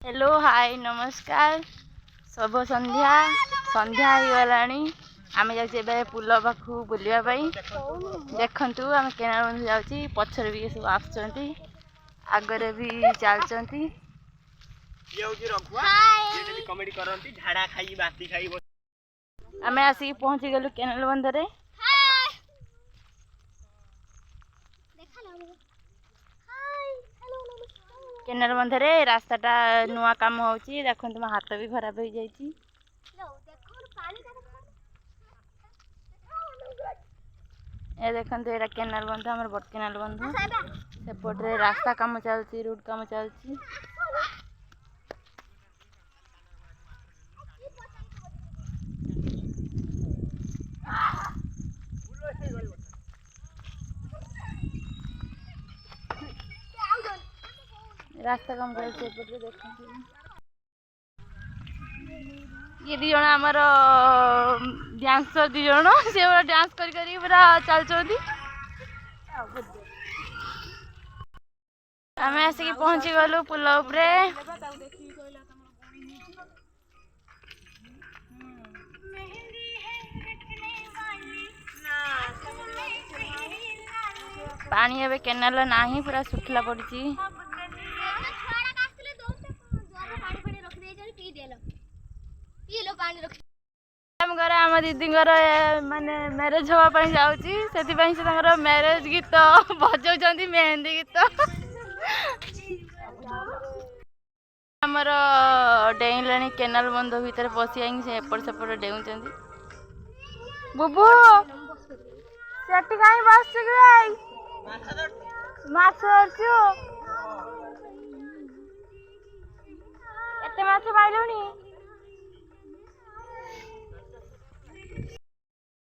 hello hi नमस्कार शुभ संध्या संध्या हो गलानी आम जाए पुल पाखु बुलवाई देखु आम केनाल बंध जाऊँगी पछर भी सब आगरे भी चलती आम आसिक पहुँची गलु केनाल बंधरे केनाल बंधरे रास्ताटा नुआ काम होची देखो तुम हाथ भी खराब हो जाइए ए देखते ये केनाल बंध आम बड़ केनाल बंध सेपटे रास्ता काम चलती रोड काम चलती रास्ता काम चलती देखते ये दी जन आमर डांसर दी जन से डांस करी पूरा चलती आम आसिक पहुँची गलु पुल उपरे पानी एबे केनाल नाही पूरा सुखला पड़ी आम दीदी माने मैरेज हाँपाई जाऊँगी से मैरेज गीत बजाऊँ मेहंदी गीत आमर डेला केनाल बंध भितर पशि आई से एपट सेपट डेउं बुबू से कहीं बस माछ धरचु केते माछ पाइलुनी